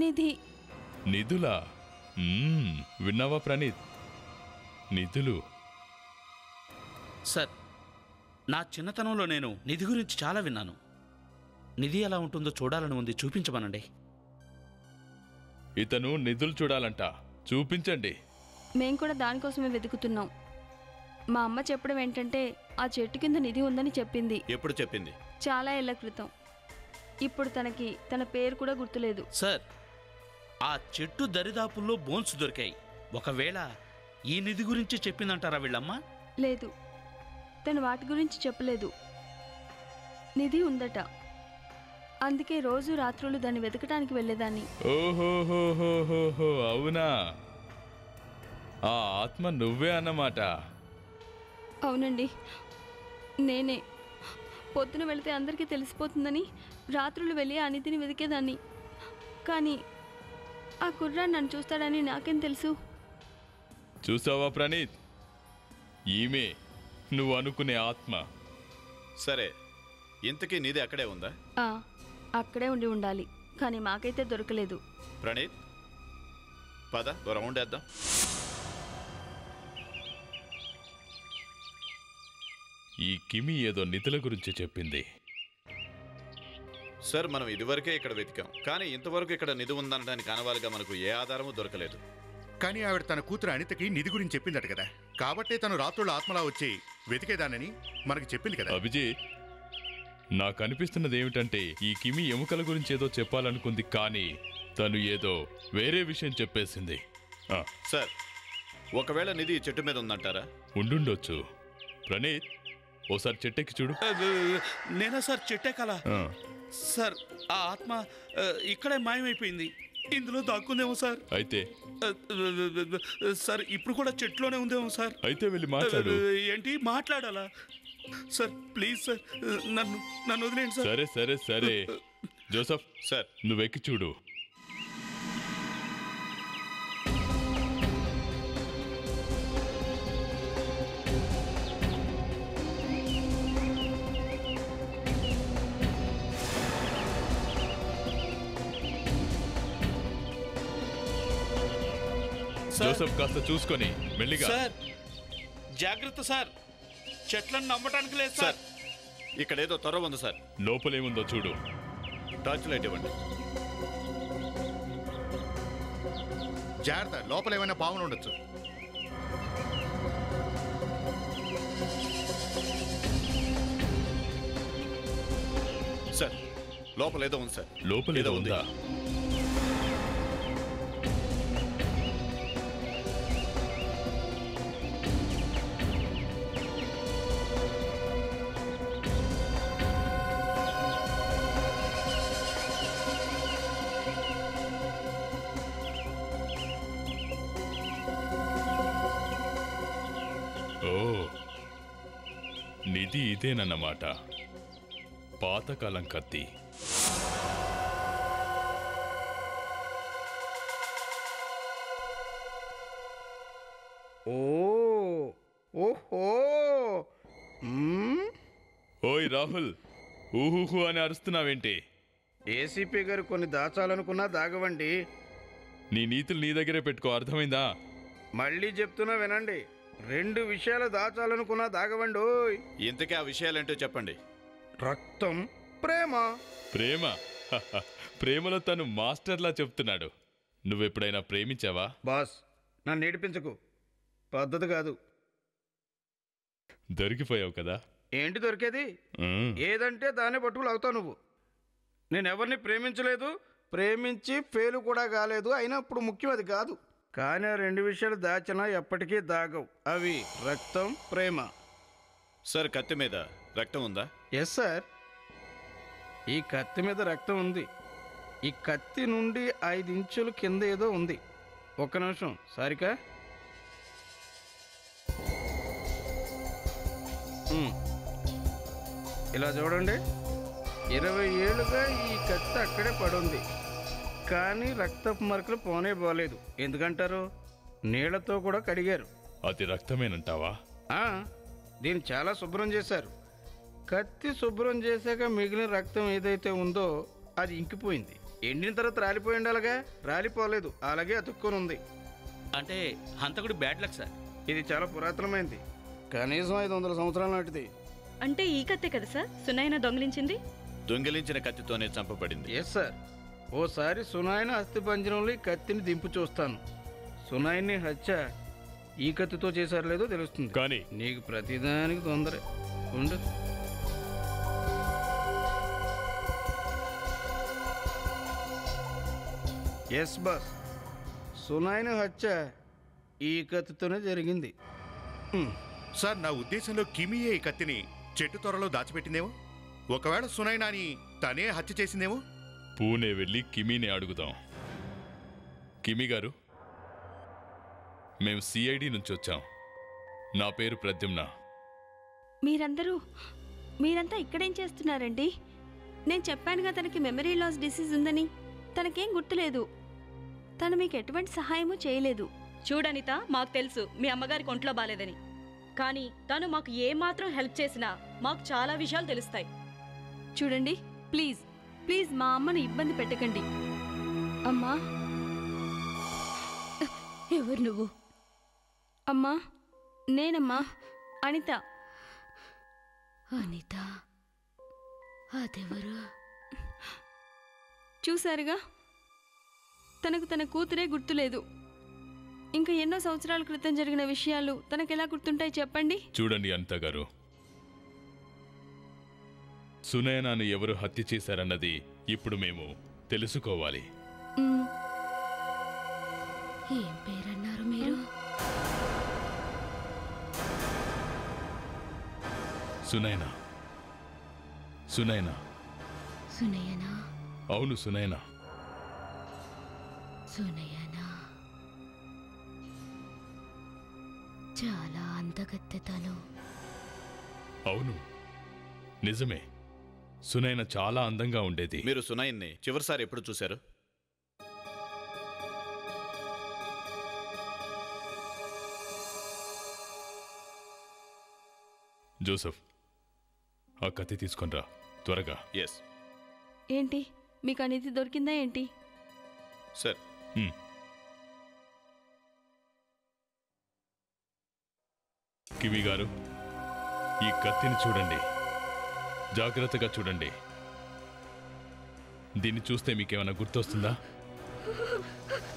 నిధి. నిధులా? విన్నావా ప్రణీత్? నిధులు. సార్, నా చిన్నతనంలో నేను నిధి గురించి చాలా విన్నాను. నిధి ఎలా ఉంటుందో చూడాలని ఉంది, చూపించమనండి. ఇతను నిధులు చూడాలంట, చూపించండి. మేం కూడా దానికోసమే వెతుకుతున్నాం. మా అమ్మ చెప్పడం ఏంటంటే ఆ చెట్టు కింద నిధి ఉందని చెప్పింది. ఎప్పుడు చెప్పింది? చాలా ఏళ్ల క్రితం. ఇప్పుడు తనకి తన పేరు కూడా గుర్తులేదు. సార్, ఆ చెట్టు దరిదాపుల్లో బోన్స్ దొరికాయి. ఒకవేళ ఈ నిధి గురించి చెప్పిందంటారా వీళ్ళమ్మ? లేదు, తను వాటి గురించి చెప్పలేదు. నిధి ఉందట, అందుకే రోజు రాత్రులు దాన్ని వెతకటానికి వెళ్ళేదాన్ని. ఓహోహోహోహో, అవునా? ఆ ఆత్మ నువ్వే అన్నమాట. అవునండి, నేనే. పొద్దున వెళితే అందరికీ తెలిసిపోతుందని రాత్రులు వెళ్ళి ఆ నిధిని వెతికేదాన్ని. కానీ ఆ కుర్రాడు నన్ను చూస్తాడని నాకేం తెలుసు? చూసావా ప్రణీత్, ఈమె నువ్వు అనుకునే ఆత్మ. సరే, ఇంతకీ నిధి అక్కడే ఉందా? అక్కడే ఉండి ఉండాలి, కానీ మాకైతే దొరకలేదు. ప్రణీత్, పద రౌండ్ వేద్దాం. ఈ కిమి ఏదో నిధుల గురించి చెప్పింది. సార్, మనం ఇదివరకే ఇక్కడ వెతికాం, కానీ ఇంతవరకు ఇక్కడ నిధి ఉందనడానికి ఆనవాలుగా మనకు ఏ ఆధారము దొరకలేదు. కానీ ఆవిడ తన కూతురు అనితకి నిధి గురించి చెప్పిందట కదా, కాబట్టే తను రాత్రులు ఆత్మలా వచ్చి వెతికేదానని మనకి చెప్పింది కదా. అభిజిత్, నాకు అనిపిస్తున్నది ఏమిటంటే ఈ కిమి ఎముకల గురించి ఏదో చెప్పాలనుకుంది, కానీ తను ఏదో వేరే విషయం చెప్పేసింది. సార్, ఒకవేళ నిధి చెట్టు మీద ఉందంటారా? ఉండుండొచ్చు. ప్రణీత్, ఓసారి చెట్టెక్కి చూడు. నేనా సార్ చెట్టెక్కాలా? సార్, ఆ ఆత్మ ఇక్కడే మాయమైపోయింది. ఇందులో దాక్కుందేమో సార్. అయితే సార్, ఇప్పుడు కూడా చెట్లోనే ఉందేమో సార్. అయితే వెళ్ళి మాట్లాడు. ఏంటి మాట్లాడాలా? సార్ ప్లీజ్ సార్, నన్ను వదిలేండి సార్. సరే సరే సరే జోసఫ్, సార్ నువ్వెక్కి చూడు. జోసెఫ్ కాస్త చూసుకొని మెల్లిగా. సార్ జాగ్రత్త సార్, చెట్లను నమ్మటానికి లేదు సార్. ఇక్కడ ఏదో త్వర ఉంది సార్. లోపలేముందో చూడు. టార్చ్ లైట్ ఇవ్వండి. జాగ్రత్త, లోపల ఏమైనా పావులు ఉండొచ్చు. సార్ లోపల ఏదో ఉంది సార్. లోపల ఏదో ఉందా? ఓ, నిధి ఇదేనన్నమాట. పాతకాలం కత్తి. ఓహో. ఓయ్ రాహుల్, ఊహుహు అని అరుస్తున్నావేంటి? ఏసీపీ గారు కొన్ని దాచాలనుకున్నా దాగవండి. నీ నీతులు నీ దగ్గరే పెట్టుకో, అర్థమైందా? మళ్ళీ చెప్తున్నా వినండి, 2 విషయాలు దాచాలనుకున్నా దాగవండి. ఇంతకీ ఆ విషయాలేంటో చెప్పండి. రక్తం, ప్రేమ. ప్రేమ? ప్రేమలో తను మాస్టర్లా చెప్తున్నాడు. నువ్వెప్పుడైనా ప్రేమించావా? బాస్, నన్ను ఏడిపించకు, పద్ధతి కాదు. దొరికిపోయావు కదా. ఏంటి దొరికేది? ఏదంటే దాన్ని పట్టుకులు అవుతావు నువ్వు. నేను ఎవరిని ప్రేమించలేదు, ప్రేమించి ఫెయిల్ కూడా కాలేదు. అయినా ఇప్పుడు ముఖ్యం అది కాదు. కానీ ఆ 2 విషయాలు దాచినా ఎప్పటికీ దాగవు. అవి రక్తం, ప్రేమ. సార్ కత్తి మీద రక్తం ఉందా? ఎస్ సార్, ఈ కత్తి మీద రక్తం ఉంది. ఈ కత్తి నుండి 5 ఇంచులు కింద ఏదో ఉంది. ఒక్క నిమిషం సారిక. ఇలా చూడండి, 20 ఏళ్ళుగా ఈ కత్తి అక్కడే పడుంది. కానీ రక్తపు మరకలు పోనే పోలేదు. ఎందుకంటారు? నీళ్లతో కూడా కడిగారు. అది రక్తమేనంటావా? దీన్ని చాలా శుభ్రం చేశారు. కత్తి శుభ్రం చేశాక మిగిలిన రక్తం ఏదైతే ఉందో అది ఇంకిపోయింది. ఎండిన తర్వాత రాలిపోయి ఉండాలిగా, రాలిపోలేదు, అలాగే అతుక్కొని ఉంది. అంటే హంతకుడి బ్యాడ్ లక్ సార్. ఇది చాలా పురాతనమైంది, కనీసం 500 సంవత్సరాల నాటిది. అంటే ఈ కత్తే కదా సార్ సునైన దొంగిలించింది? దొంగిలించిన కత్తితోనే చంపబడింది. Yes sir. ఓసారి సునాయన అస్థిపంజరంలో ఈ కత్తిని దింపు చూస్తాను. సునాయన్ని హత్య ఈ కత్తితో చేశారు లేదో తెలుస్తుంది. కానీ నీకు ప్రతిదానికి తొందర ఉండదు. ఎస్ బాస్, సునాయన హత్య ఈ కత్తితోనే జరిగింది. సార్, నా ఉద్దేశంలో కిమియే ఈ కత్తిని చెట్టు త్వరలో దాచిపెట్టిందేమో. ఒకవేళ సునైనాని తనే హత్య చేసిందేమో. పూణే వెళ్ళి కిమీని అడుగుదాం. కిమి గారు, మేము సిఐడి నుంచి వచ్చాం. నా పేరు ప్రద్యుమ్న. మీరంతా ఇక్కడేం చేస్తున్నారండి? నేను చెప్పానుగా తనకి మెమరీ లాస్ డిసీజ్ ఉందని. తనకేం గుర్తులేదు. తను మీకు ఎటువంటి సహాయము చేయలేదు. చూడనిత, మాకు తెలుసు మీ అమ్మగారికి ఒంట్లో బాలేదని. కానీ తను మాకు ఏమాత్రం హెల్ప్ చేసినా మాకు చాలా విషయాలు తెలుస్తాయి. చూడండి, ప్లీజ్ ప్లీజ్ మా అమ్మను ఇబ్బంది పెట్టకండి. అమ్మా. ఎవరు నువ్వు? అమ్మా, నేనమ్మా, అనిత. అనిత? అదెవరు? చూశారుగా, తనకు తన కూతురే గుర్తులేదు. ఇంకా ఎన్నో సంవత్సరాల క్రితం జరిగిన విషయాలు తనకెలా గుర్తుంటాయి చెప్పండి? చూడండి అనిత గారు, సునయనాను ఎవరు హత్య చేశారన్నది ఇప్పుడు మేము తెలుసుకోవాలి. ఏం పేరన్నారు మీరు? సునయన. సునయన? సునయనా? అవును, సునయన. సునయనా చాలా అందగత్తెతను. అవును, నిజమే. సునయన చాలా అందంగా ఉండేది. మీరు సునయన్ని చివరిసారి ఎప్పుడు చూశారు? జోసెఫ్, ఆ కత్తి తీసుకొనిరా త్వరగా. ఎస్. ఏంటి, మీకు అనేది దొరికిందా ఏంటి? సార్, కివి గారు, ఈ కత్తిని చూడండి, జాగ్రత్తగా చూడండి. దీన్ని చూస్తే మీకేమైనా గుర్తొస్తుందా?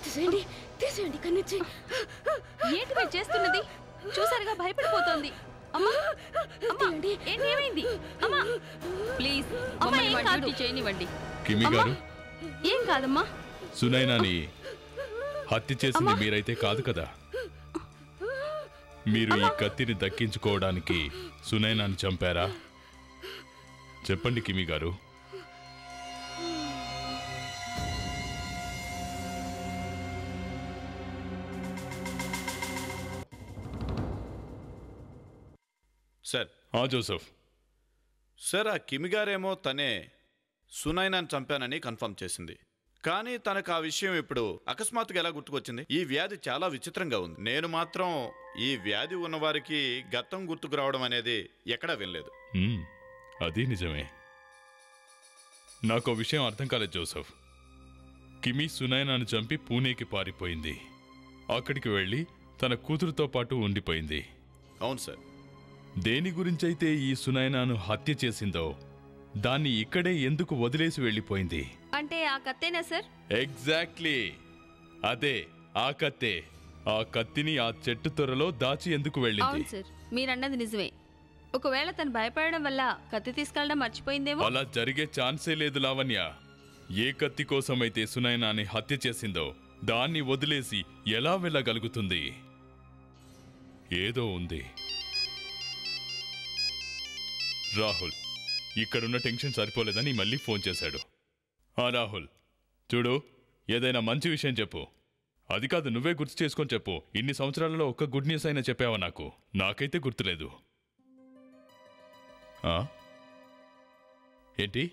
తీసేయండి, తీసేయండి కన్నుచ్చి. ఏంటి మీరు చేస్తున్నది? చూసారుగా భయపడిపోతోంది. అమ్మా అమ్మా ఏంటి ఏమైంది? అమ్మా ప్లీజ్ మమ్మల్ని మా డ్యూటీ చేయనివ్వండి. కిమి గారు, ఏం కాదమ్మా. సునైనాని హత్య చేసింది మీరైతే కాదు కదా? మీరు ఈ కత్తిని దక్కించుకోవడానికి సునైనాని చంపారా? చెప్పండి కిమి గారు. సార్. జోసెఫ్. సార్, ఆ కిమి గారేమో తనే సునైనాని చంపానని కన్ఫర్మ్ చేసింది. కానీ తనకు ఆ విషయం ఇప్పుడు అకస్మాత్తుగా ఎలా గుర్తుకొచ్చింది? ఈ వ్యాధి చాలా విచిత్రంగా ఉంది. నేను మాత్రం ఈ వ్యాధి ఉన్నవారికి గతం గుర్తుకు రావడం అనేది ఎక్కడా వినలేదు. అది నిజమే. నాకు విషయం అర్థం కాలేదు జోసెఫ్. కిమి సునైనాను చంపి పూణేకి పారిపోయింది. అక్కడికి వెళ్ళి తన కూతురుతో పాటు ఉండిపోయింది. అవును సార్. దేని గురించైతే ఈ సునైనాను హత్య చేసిందో దాన్ని ఇక్కడే ఎందుకు వదిలేసి వెళ్ళిపోయింది? అంటే ఆ కత్తేనా సార్? ఎగ్జాక్ట్లీ, అదే ఆ కత్తే. ఆ కత్తిని ఆ చెట్టు తొర్రలో దాచి ఎందుకు వెళ్ళింది? అవును సార్, మీరన్నది నిజమే. ఒకవేళ తను భయపడడం వల్ల కత్తి తీసుకెళ్ళడం మర్చిపోయిందేమో. అలా జరిగే ఛాన్సే లేదు లావణ్య. ఏ కత్తి కోసమైతే సునైనాని హత్య చేసిందో దాన్ని వదిలేసి ఎలా వెళ్ళగలుగుతుంది? ఏదో ఉంది. రాహుల్ ఇక్కడున్న టెన్షన్ సరిపోలేదని మళ్ళీ ఫోన్ చేశాడు. రాహుల్ చూడు, ఏదైనా మంచి విషయం చెప్పు. అది కాదు, నువ్వే గుర్తు చేసుకొని చెప్పు. ఇన్ని సంవత్సరాలలో ఒక్క గుడ్ న్యూస్ అయినా చెప్పావా నాకు? నాకైతే గుర్తులేదు. ఏంటి?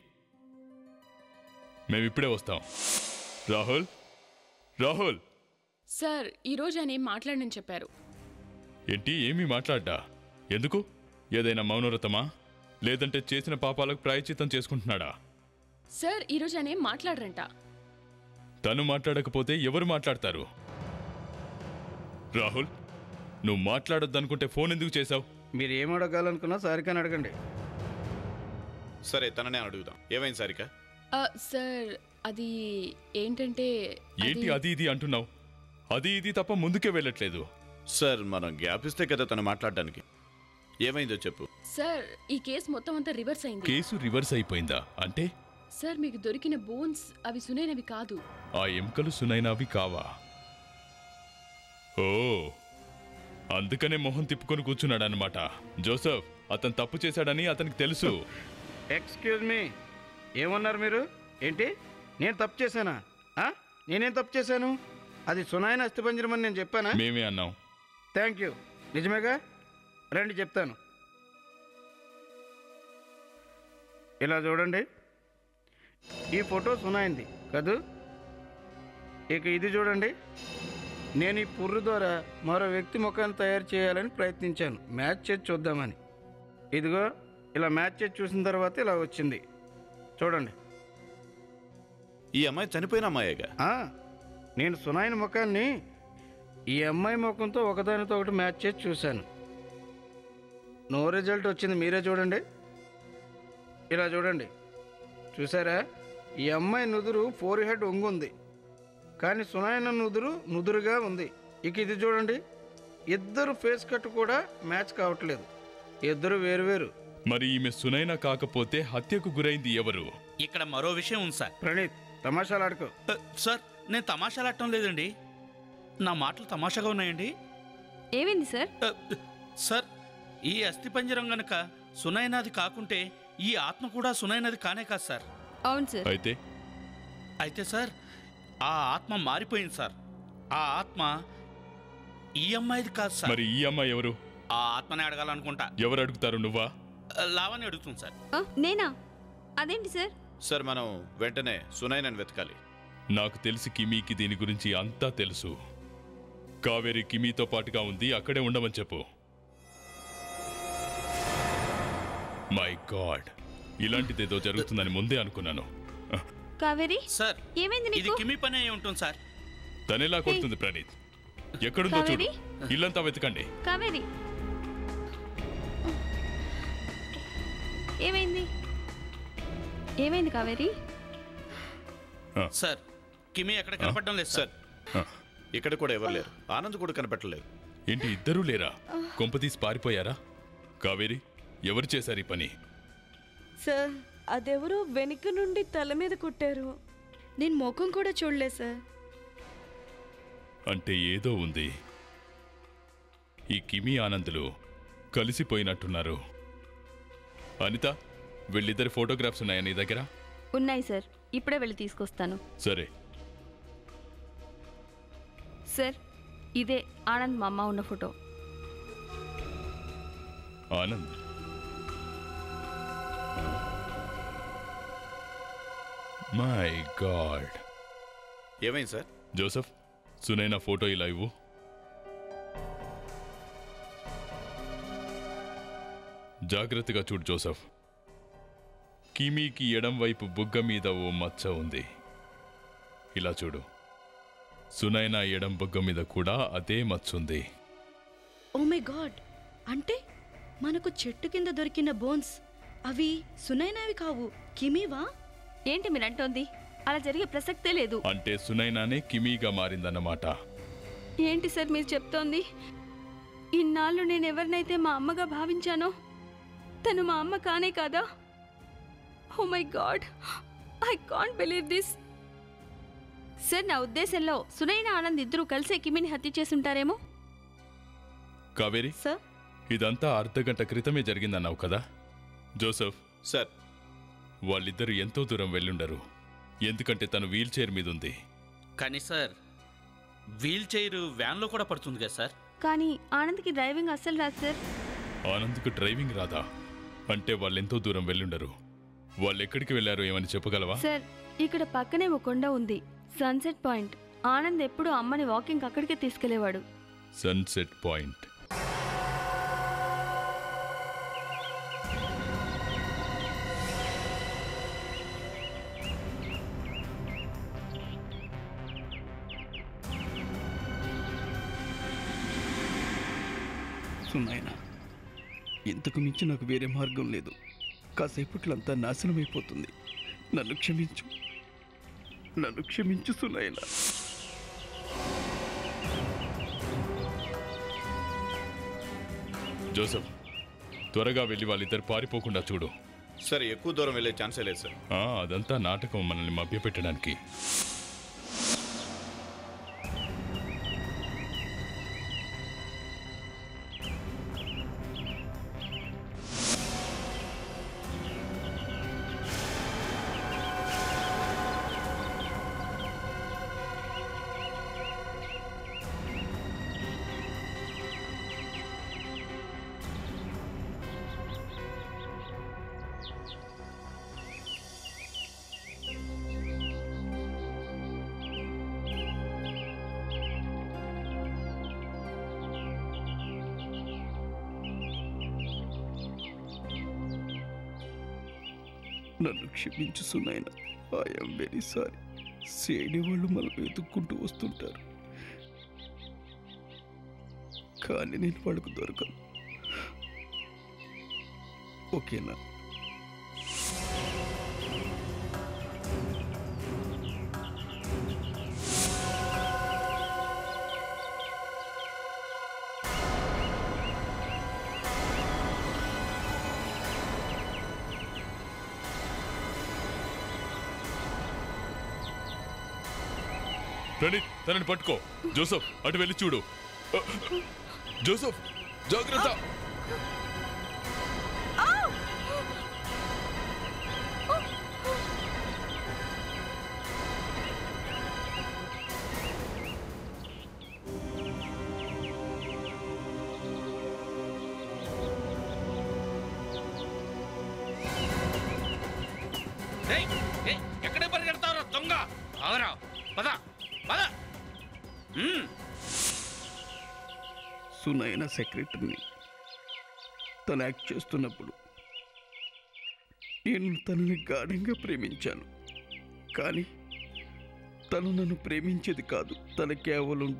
మేమిప్పుడే వస్తాం. రాహుల్, రాహుల్. సార్, ఈరోజు ఆయన ఏం మాట్లాడనని చెప్పారు. ఏంటి? ఏమీ మాట్లాడ్డా? ఎందుకు? ఏదైనా మౌనవ్రతమా? లేదంటే చేసిన పాపాలకు ప్రాయశ్చిత్తం చేసుకుంటున్నాడా? సార్, ఈరోజు ఆయన ఏం మాట్లాడరంట. తను మాట్లాడకపోతే ఎవరు మాట్లాడతారు? రాహుల్, నువ్వు మాట్లాడొద్దనుకుంటే ఫోన్ ఎందుకు చేశావు? మీరు ఏం అడగాలనుకున్నా సారికని అడగండి. సరే, తననే అడుగుదాం. ఏమైంది సారిక? సార్, అది ఏంటంటే... ఏంటి అది ఇది అంటున్నావు? అది ఇది తప్ప ముందుకే వెళ్ళట్లేదు. సార్, మనం గ్యాప్ ఇస్తే కదా తను మాట్లాడడానికి. ఏమైందో చెప్పు. సార్, ఈ కేసు మొత్తం అంతా రివర్స్ అయింది. కేసు రివర్స్ అయిపోయిందా? అంటే? సార్, మీకు దొరికిన బోన్స్ అవి సునైనవి కాదు. ఆ ఎముకలు సునైనవి కావా? ఓ, అందుకనే మొహం తిప్పుకొని కూర్చున్నాడనమాట. జోసెఫ్, అతను తప్పు చేశాడని అతనికి తెలుసు. ఎక్స్క్యూజ్ మీ, ఏమన్నారు మీరు? ఏంటి? నేను తప్పు చేశానా? నేనేం తప్పు చేశాను? అది సునైన అస్థిపంజరం అని నేను చెప్పానా? మేమే అన్నాం. Thank you. నిజమేగా? రండి చెప్తాను. ఇలా చూడండి, ఈ ఫోటో సునాయింది కదూ. ఇక ఇది చూడండి, నేను ఈ పుర్రు ద్వారా మరో వ్యక్తి ముఖాన్ని తయారు చేయాలని ప్రయత్నించాను, మ్యాచ్ చేసి చూద్దామని. ఇదిగో ఇలా మ్యాచ్ చేసి చూసిన తర్వాత ఇలా వచ్చింది. చూడండి. ఈ అమ్మాయి చనిపోయిన అమ్మాయిగా? నేను సునాయిన ముఖాన్ని ఈ అమ్మాయి ముఖంతో ఒకదానితో ఒకటి మ్యాచ్ చేసి చూశాను. నో రిజల్ట్ వచ్చింది. మీరే చూడండి. ఇలా చూడండి, చూసారా? ఈ అమ్మాయి నుదురు ఫోర్ హెడ్ ఒంగుంది, కానీ సునాయన నుదురు నుదురుగా ఉంది. ఇక ఇది చూడండి, ఇద్దరు ఫేస్ కట్ కూడా మ్యాచ్ కావట్లేదు, ఇద్దరు వేరువేరు. మరి ఈమె సునైనా కాకపోతే హత్యకు గురైంది ఎవరు? ఇక్కడ మరో విషయం ఉంది సార్. ప్రణీత్, తమాషాలాడుకో. సార్, నేను తమాషాలాడటం లేదండి. నా మాటలు తమాషాగా ఉన్నాయండి. ఏమైంది సార్? సార్, ఈ అస్థిపంజరం గనక సునైనాది కాకుంటే ఈ ఆత్మ కూడా సునైనాది కానే కాదు సార్. అవును సార్. అయితే సార్, ఆ ఆత్మ మారిపోయింది సార్. ఆ ఆత్మ ఈ అమ్మాయిది కాదు సార్. మరి ఈ అమ్మాయి ఎవరు? ఆ ఆత్మనే అడగాలనుకుంటా. ఎవరు అడుగుతారు? నువ్వా? లావణ్య అడుగుతుంది సార్. నేనా? అదేంటి సార్? సార్, మనం వెంటనే సునైనని వెతకాలి. నాకు తెలిసి కిమీకి దీని గురించి అంతా తెలుసు. కావేరి కిమీతో పాటుగా ఉంది, అక్కడే ఉండమని చెప్పు. మై గాడ్, ఇలాంటిదేదో జరుగుతుందని ముందే అనుకున్నాను. కావేరి సార్, ఏమైంది నీకు? ఇది కిమీ పనే అయి ఉంటుంది సార్. తనెలా కొడుతుంది? ప్రణీత్, ఎక్కడుందో చూడు. ఇల్లంతా వెతకండి. కావేరి, ఏమైంది ఏమైంది కావేరి? సార్ కిమి ఎక్కడ కనపడడం లేదు సార్. ఇక్కడ కూడా ఎవరు లేరు. ఆనంద్ కూడా కనపెట్టలేదు. ఏంటి ఇద్దరూ లేరా? కొంపతీసి పారిపోయారా? కావేరి, ఎవరు చేశారు ఈ పని? సార్ అదెవరో వెనుక నుండి తల మీద కొట్టారు. నేను ముఖం కూడా చూడలేదు సార్. అంటే ఏదో ఉంది. ఈ కిమి ఆనందులు కలిసిపోయినట్టున్నారు. అనిత, వీళ్ళిద్దరి ఫోటోగ్రాఫ్స్ ఉన్నాయా నీ దగ్గర? ఉన్నాయి సార్, ఇప్పుడే వెళ్ళి తీసుకొస్తాను. సరే. సార్ ఇదే ఆనంద్ మా అమ్మ ఉన్న ఫోటో. Anand, my God. ఏమైంది సార్? జోసెఫ్, సునైనా ఫోటో ఇలా ఇవ్వు. జాగ్రత్తగా చూడు జోసెఫ్. కిమీకి ఎడం వైపు బుగ్గ మీద ఓ మచ్చ ఉంది. ఇలా చూడు. సునైనా ఎడం బుగ్గ మీద కూడా అదే మచ్చ ఉంది. ఓ మై గాడ్, అంటే మనకు చెట్టు కింద దొరికిన బోన్స్ అవి సునైనావి కావు, కిమీవా? ఏంటి మీరు అంటోంది? అలా జరిగే ప్రసక్తే లేదు. అంటే సునైనానే కిమీగా మారిందన్నమాట. ఏంటి సార్ మీరు చెప్తోంది? ఇన్నాళ్ళు నేను ఎవరినైతే మా అమ్మగా భావించానో తను మా అమ్మ కానే కాదా? Oh my God, I can't believe this. Sir నా ఉద్దేశంలో సునైనా ఆనంద్ ఇద్దరూ కలిసే కిమిని హత్య చేసుంటారేమో. కావేరి, సార్ ఇదంతా అర్ధగంట క్రితమే జరిగిందన్నావు కదా? జోసెఫ్ సార్, వాళ్ళిద్దరూ ఎంతో దూరం వెళ్ళుండరు. ఎందుకంటే తను వీల్ చైర్ మీద ఉంది. కానీ సార్ వీల్ చైర్ వ్యాన్లో కూడా పడుతుంది కదా సార్. కానీ ఆనంద్కి డ్రైవింగ్ అస్సలు రాదు సార్. ఆనంద్కు డ్రైవింగ్ రాదా? అంటే వాళ్ళెంతో దూరం వెళ్ళుండరు. వాళ్ళు ఎక్కడికి వెళ్ళారో ఏమని చెప్పగలవా? సార్ ఇక్కడ పక్కనే ఒక కొండ ఉంది, సన్సెట్ పాయింట్. ఆనంద్ ఎప్పుడు అమ్మని వాకింగ్ అక్కడికే తీసుకెళ్లేవాడు. Sunset point. సునైనా, ఇంతకు మించి నాకు వేరే మార్గం లేదు. కాసేపట్లంతా నాశనం అయిపోతుంది. నన్ను క్షమించు, నన్ను క్షమించు సునైనా. జోసెఫ్, త్వరగా వెళ్ళి వాళ్ళిద్దరు పారిపోకుండా చూడు. సరే, ఎక్కువ దూరం వెళ్ళే ఛాన్సే లేదు సార్. అదంతా నాటకం, మనల్ని మభ్యపెట్టడానికి. నన్ను క్షమించు సునైనా. I'm very sorry. సేడి వాళ్ళు మనం వెతుక్కుంటూ వస్తుంటారు, కానీ నేను వాళ్ళకు దొరకను. ఓకేనా? ప్రణీత్, తనని పట్టుకో. జోసెఫ్, అటు వెళ్ళి చూడు. జోసెఫ్, జాగ్రత్త. ఎక్కడే పరిగెడతావురా దొంగ? అవరా, పద పద. సునైనా సెక్రటరీని తను యాక్ట్ చేస్తున్నప్పుడు నేను తనని గాఢంగా ప్రేమించాను. కానీ తను నన్ను ప్రేమించేది కాదు. తన కేవలం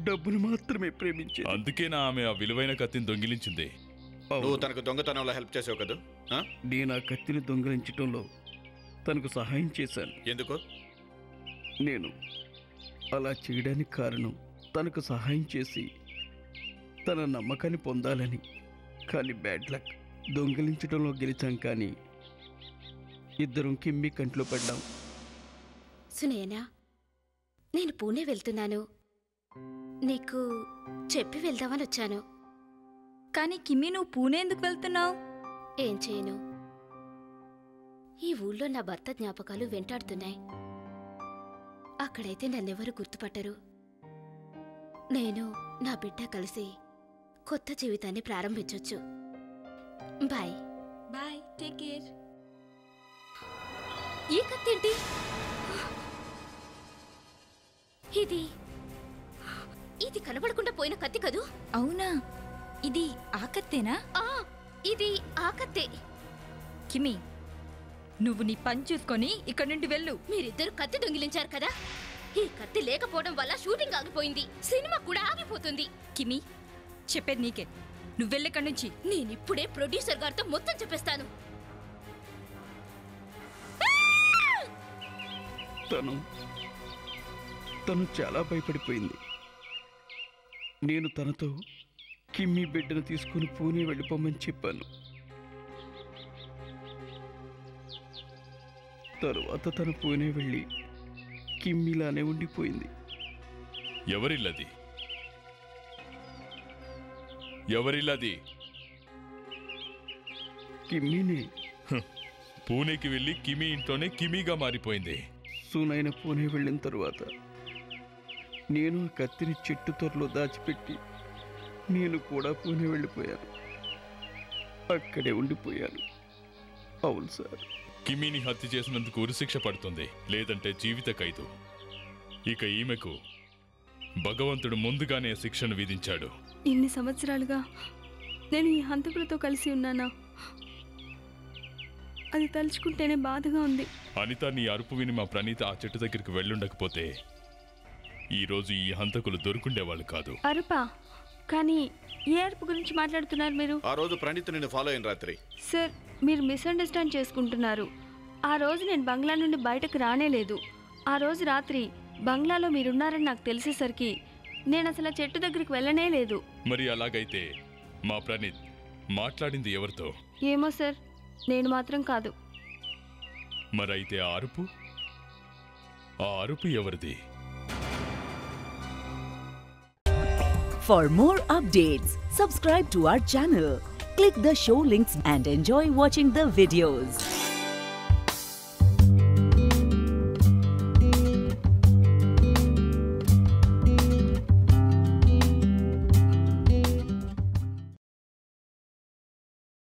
డబ్బును మాత్రమే ప్రేమించేది. అందుకేనా ఆమె ఆ విలువైన కత్తిని దొంగిలించింది? నువ్వు తనకు దొంగతనంలో హెల్ప్ చేసావు కదా? ఆ? నేను ఆ కత్తిని దొంగిలించటంలో తనకు సహాయం చేశాను. ఎందుకు? నేను అలా చేయడానికి కారణం తనకు సహాయం చేసి తన నమ్మకాన్ని పొందాలని. కానీ బ్యాడ్ లక్, దొంగిలించడంలో గెలిచాం, కానీ ఇద్దరం కిమ్మి కంట్లో పడ్డాం. సునయనా, నేను పూణే వెళ్తున్నాను. నీకు చెప్పి వెళ్దామని వచ్చాను. కానీ కిమ్మి, నువ్వు పూణే ఎందుకు వెళ్తున్నావు? ఏం చేయను, ఈ ఊళ్ళో నా భర్త జ్ఞాపకాలు వెంటాడుతున్నాయి. అక్కడైతే నన్నెవరు గుర్తుపట్టరు. నేను నా బిడ్డ కలిసి కొత్త జీవితాన్ని ప్రారంభించొచ్చు. బాయ్. Bye, take care. ఈ కత్తేంటి? ఇది ఇది కనబడకుండా పోయిన కత్తి కదూ? అవునా, ఇది ఆ కత్తేనా? ఇది ఆ కత్తే. కిమి, నువ్వు నీ పని చూసుకొని ఇక్కడి నుండి వెళ్ళు. మీరిద్దరు కత్తి దొంగిలించారు కదా, ఈ కత్తి లేకపోవడం వల్ల షూటింగ్ ఆగిపోయింది, సినిమా కూడా ఆగిపోతుంది. కిమి, చెప్పేది నీకే. నువ్వు వెళ్ళిక్కడి నుంచి. నేనిప్పుడే ప్రొడ్యూసర్ గారితో మొత్తం చెప్పేస్తాను. తను చాలా భయపడిపోయింది. నేను తనతో కిమ్మి బిడ్డను తీసుకుని పూణే వెళ్ళిపోమని చెప్పాను. తరువాత తను పూణే వెళ్ళి కిమ్మిలానే ఉండిపోయింది. ఎవరిల్లది? ఎవరిల్లది? కిమ్మినే. పూణేకి వెళ్ళి కిమి ఇంట్లోనే కిమిగా మారిపోయింది. సునైన పూణే వెళ్ళిన తరువాత నేను ఆ కత్తిని చెట్టు తొర్రలో దాచిపెట్టి నేను కూడా పూణే వెళ్ళిపోయాను. అక్కడే ఉండిపోయాను. అవును సార్. కిమిని హత్య చేసినందుకు ఉరిశిక్ష పడుతుంది, లేదంటే జీవిత ఖైదు. ఇక ఈమెకు భగవంతుడు ముందుగానే శిక్షను విధించాడు. ఇన్ని సంవత్సరాలుగా నేను ఈ హంతకులతో కలిసి ఉన్నానా? అది తలుచుకుంటేనే బాధగా ఉంది. అనిత, నీ అరుపు విని మా ప్రణీత ఆ చెట్టు దగ్గరికి వెళ్ళుండకపోతే ఈరోజు ఈ హంతకులు దొరుకుండేవాళ్ళు కాదు. అరుపా? కానీ ఏ అరుపు గురించి మాట్లాడుతున్నారు మీరు? ఆ రోజు ప్రణీత్ నిన్ను ఫాలో అయిన రాత్రి. సార్, మీరు మిస్అండర్స్టాండ్ చేసుకుంటున్నారు. ఆ రోజు నేను బంగ్లా నుండి బయటకు రానేలేదు. ఆ రోజు రాత్రి బంగ్లాలో మీరున్నారని నాకు తెలిసేసరికి నేను అసలు ఆ చెట్టు దగ్గరికి వెళ్ళనే లేదు. మరి అలాగైతే మా ప్రణీత్ మాట్లాడింది ఎవరితో? ఏమో సార్, నేను మాత్రం కాదు. మరైతే ఆ అరుపు ఎవరిది? For more updates, subscribe to our channel, click the show links and enjoy watching the videos.